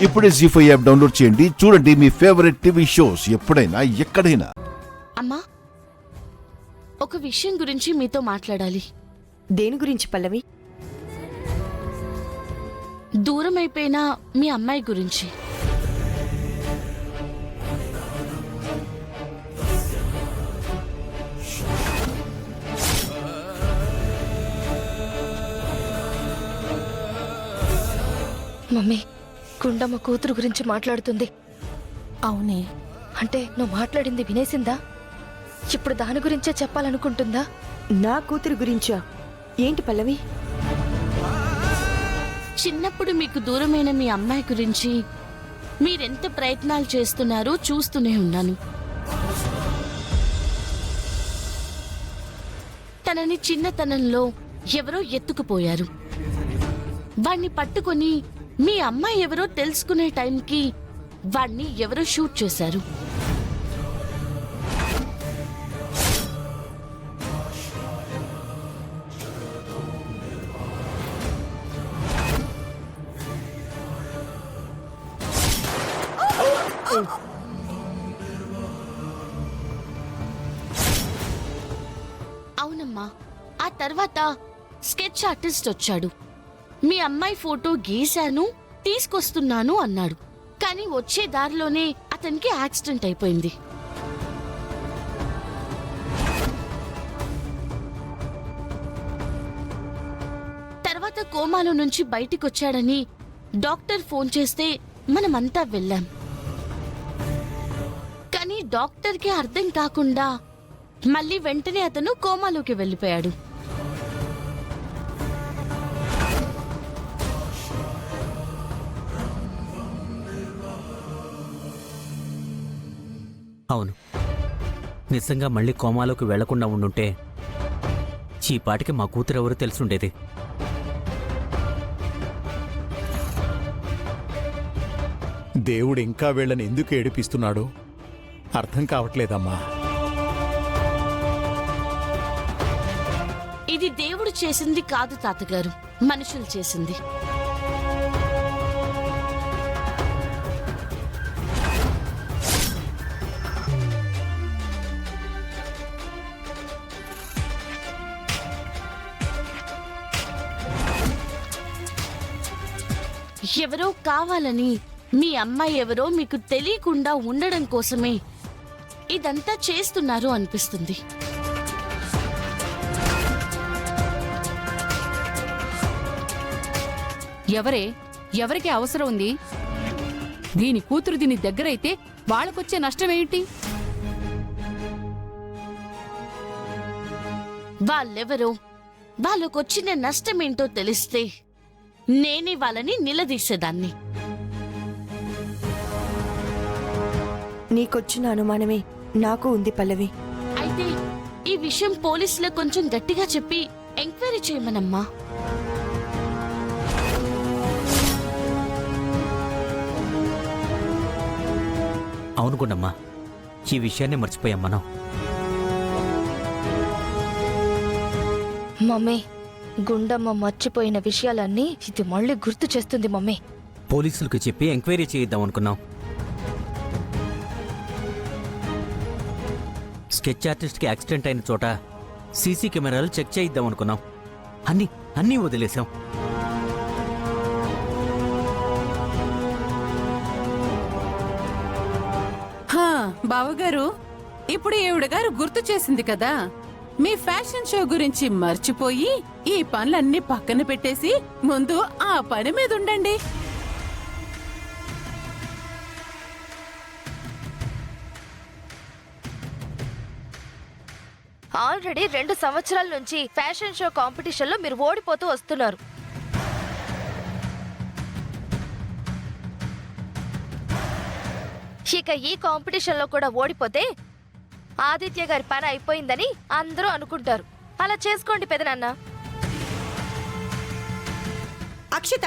ఇప్పుడే జీ5 app download చేయండి. చూడండి మీ ఫేవరెట్ టీవీ షోస్ ఎప్పుడైనా ఎక్కడైనా. అమ్మా, ఒక విషయం గురించి మీతో మాట్లాడాలి. దేని గురించి పల్లవి? దూరం అయిపోయిన మీ అమ్మాయి గురించి. మమ్మీ, గుండమ్మ కూతురు గురించి మాట్లాడుతుంది. అవునే, అంటే నువ్వు మాట్లాడింది వినేసిందా? ఇప్పుడు దాని గురించే చెప్పాలనుకుంటుందా? నా కూతురు గురించా? ఏంటి పల్లవి? చిన్నప్పుడు మీకు దూరమైన మీ అమ్మాయి గురించి మీరెంత ప్రయత్నాలు చేస్తున్నారో చూస్తూనే ఉన్నాను. తనని చిన్నతనంలో ఎవరో ఎత్తుకుపోయారు. వాణ్ణి పట్టుకొని మీ అమ్మాయి ఎవరో తెలుసుకునే టైంకి వాణ్ణి ఎవరో షూట్ చేశారు. అవునమ్మా, ఆ తర్వాత స్కెచ్ ఆర్టిస్ట్ వచ్చాడు. మీ అమ్మాయి ఫోటో గీశాను, తీసుకొస్తున్నాను అన్నాడు. కానీ వచ్చే దారిలోనే అతనికి యాక్సిడెంట్ అయిపోయింది. తర్వాత కోమాలో నుంచి బయటికొచ్చాడని డాక్టర్ ఫోన్ చేస్తే మనమంతా వెళ్ళాం. కానీ డాక్టర్కి అర్థం కాకుండా మళ్ళీ వెంటనే అతను కోమాలోకి వెళ్ళిపోయాడు. అవును, నిజంగా మళ్ళీ కోమాలోకి వెళ్లకుండా ఉండుంటే ఈ పాటికి మా కూతురెవరో తెలుసుండేది. దేవుడు ఇంకా వీళ్ళని ఎందుకు ఏడిపిస్తున్నాడో అర్థం కావట్లేదమ్మా. ఇది దేవుడు చేసింది కాదు తాతగారు, మనుషులు చేసింది. ఎవరో కావాలని మీ అమ్మాయి ఎవరో మీకు తెలియకుండా ఉండడం కోసమే ఇదంతా చేస్తున్నారు అనిపిస్తుంది. ఎవరికి అవసరం ఉంది? దీని కూతురు దీని దగ్గరైతే వాళ్ళకొచ్చే నష్టమేంటి? వాళ్ళెవరో వాళ్ళకొచ్చిన నష్టమేంటో తెలిస్తే నేనే వాళ్ళని నిలదీసేదాన్ని. నీకొచ్చిన అనుమానమే నాకు ఉంది పల్లవి. అయితే ఈ విషయం పోలీసులకు కొంచెం గట్టిగా చెప్పి ఎంక్వైరీ చేయమనమ్మా. అవును గుండమ్మా, ఈ విషయాన్ని మర్చిపోయాం మనం. మమ్మీ, గుండమ్మ మర్చిపోయిన విషయాలన్నీ ఇది మళ్ళీ గుర్తు చేస్తుంది మమ్మీ. పోలీసులకు చెప్పి ఎంక్వైరీ చేయిద్దాం అనుకున్నాం. స్కెచ్ ఆర్టిస్ట్కి యాక్సిడెంట్ అయిన చోట సీసీ కెమెరాలు చెక్ చేయిద్దాం అనుకున్నాం. అన్నీ వదిలేశాం. బావగారు, ఇప్పుడు ఈవిడగారు గుర్తు చేసింది కదా, మీ ఫ్యాషన్ షో గురించి మర్చిపోయి ఈ పనులన్నీ పక్కన పెట్టేసి ముందు ఆ పని మీద ఉండండి. ఆల్రెడీ 2 సంవత్సరాల నుంచి ఫ్యాషన్ షో కాంపిటీషన్లో మీరు ఓడిపోతూ వస్తున్నారు. ఇక ఈ కాంపిటీషన్లో కూడా ఓడిపోతే ఆదిత్య గారి పని అయిపోయిందని అందరూ అనుకుంటారు. అలా చేసుకోండి పెదనాన్న. అక్షిత,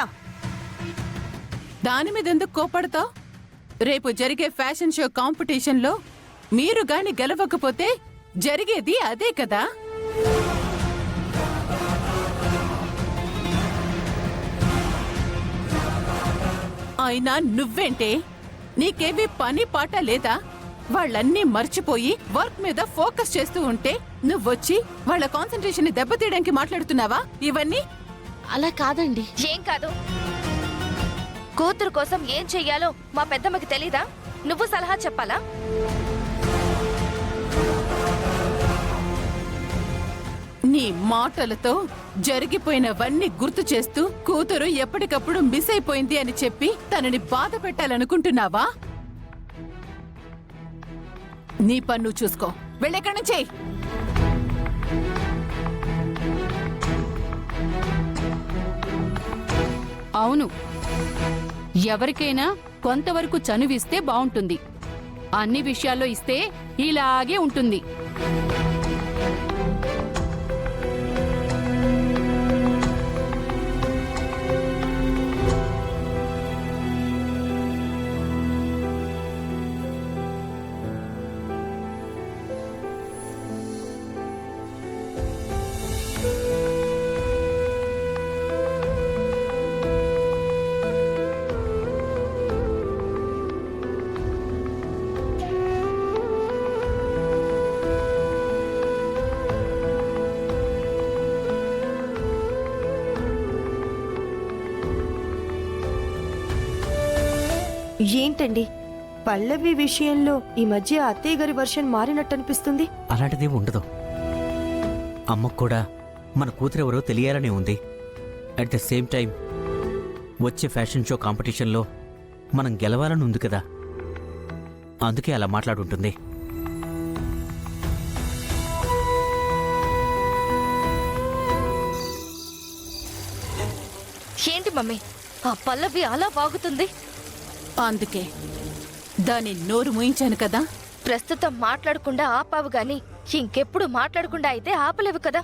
దాని మీద ఎందుకు కోపడతావు? రేపు జరిగే ఫ్యాషన్ షో కాంపిటీషన్లో మీరు గాని గెలవకపోతే జరిగేది అదే కదా. అయినా నువ్వేంటే నీకేవి పని పాట లేదా? వాళ్ళన్నీ మర్చిపోయి వర్క్ మీద ఫోకస్ చేస్తూ ఉంటే నువ్వొచ్చి వాళ్ళ కాన్సంట్రేషన్ ని దెబ్బతీయడానికి మాట్లాడుతున్నావా ఇవన్నీ? అలా కాదండి. ఏం కాదు, కూతురు కోసం ఏం చెయ్యాలో మా పెద్దమ్మకి తెలీదా? నువ్వు సలహా చెప్పాలా? నీ మాటలతో జరిగిపోయినవన్నీ గుర్తు చేస్తూ కూతురు ఎప్పటికప్పుడు మిస్ అయిపోయింది అని చెప్పి తనని బాధ పెట్టాలనుకుంటున్నావా? నీ పన్ను చూసుకో, వెళ్ళెక్కడి నుంచి. అవును, ఎవరికైనా కొంతవరకు చనువిస్తే బావుంటుంది. అన్ని విషయాల్లో ఇస్తే ఇలాగే ఉంటుంది. ఏంటండి పల్లవి విషయంలో ఈ మధ్య అత్తయ్య గారి వర్షన్ మారినట్టు అనిపిస్తుంది? అలాంటిది ఉండదు. అమ్మకు కూడా మన కూతురెవరో తెలియాలనే ఉంది. అట్ ద సేమ్ టైం వచ్చే ఫ్యాషన్ షో కాంపిటీషన్లో మనం గెలవాలని ఉంది కదా, అందుకే అలా మాట్లాడుంటుంది. ఏంటి మమ్మీ, ఆ పల్లవి అలా వాగుతుంది? అందుకే దాని నోరు మూయించాను కదా. ప్రస్తుతం మాట్లాడకుండా ఆపావు గాని ఇంకెప్పుడు మాట్లాడకుండా అయితే ఆపలేవు కదా.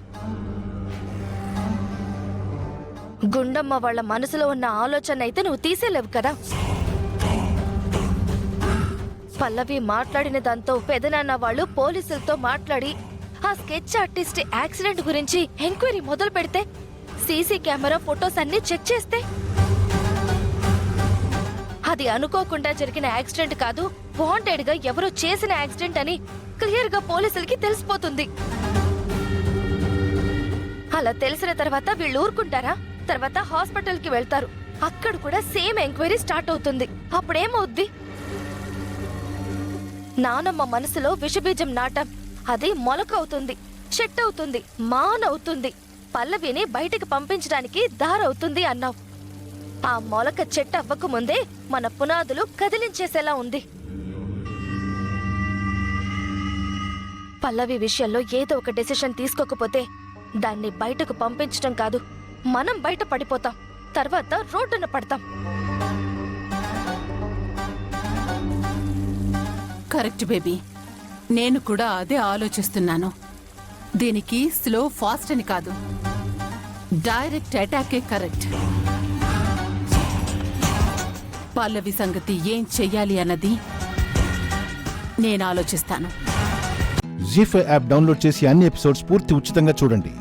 గుండమ్మ వాళ్ళ మనసులో ఉన్న ఆలోచన అయితే నువ్వు తీసేలేవు కదా. పల్లవి మాట్లాడిన దాంతో పెదనాన్న వాళ్ళు పోలీసులతో మాట్లాడి ఆ స్కెచ్ ఆర్టిస్ట్ యాక్సిడెంట్ గురించి ఎంక్వైరీ మొదలు పెడితే, సీసీ కెమెరా ఫొటోస్ అన్ని చెక్ చేస్తే అది అనుకోకుండా జరిగిన యాక్సిడెంట్ కాదు, వాంటెడ్ గా ఎవరో చేసిన యాక్సిడెంట్ అని క్లియర్ గా పోలీసులకి తెలిసిపోతుంది. అలా తెలిసిన తర్వాత వీళ్ళు ఊరుకుంటారా? తర్వాత హాస్పిటల్ కి వెళ్తారు. అక్కడ కూడా సేమ్ ఎంక్వైరీ స్టార్ట్ అవుతుంది. అప్పుడేమవుద్ది? నానమ్మ మనసులో విషబీజం నాటం, అది మొలక అవుతుంది, చెట్టు అవుతుంది, మానవుతుంది, పల్లవిని బయటికి పంపించడానికి దారవుతుంది అన్నావు. ఆ మొలక చెట్టు అవ్వక ముందే మన పునాదులు కదిలించేసేలా ఉంది. పల్లవి విషయంలో ఏదో ఒక డెసిషన్ తీసుకోకపోతే దాన్ని బయటకు పంపించడం కాదు, మనం బయట పడిపోతాం, తర్వాత రోడ్డున పడతాం. కరెక్ట్ బేబీ, నేను కూడా అదే ఆలోచిస్తున్నాను. దీనికి స్లో ఫాస్ట్ అని కాదు, డైరెక్ట్ అటాకే కరెక్ట్. పల్లవి సంగతి ఏం చెయ్యాలి అన్నది నేను ఆలోచిస్తాను. జీ5 యాప్ డౌన్లోడ్ చేసి అన్ని ఎపిసోడ్స్ పూర్తి ఉచితంగా చూడండి.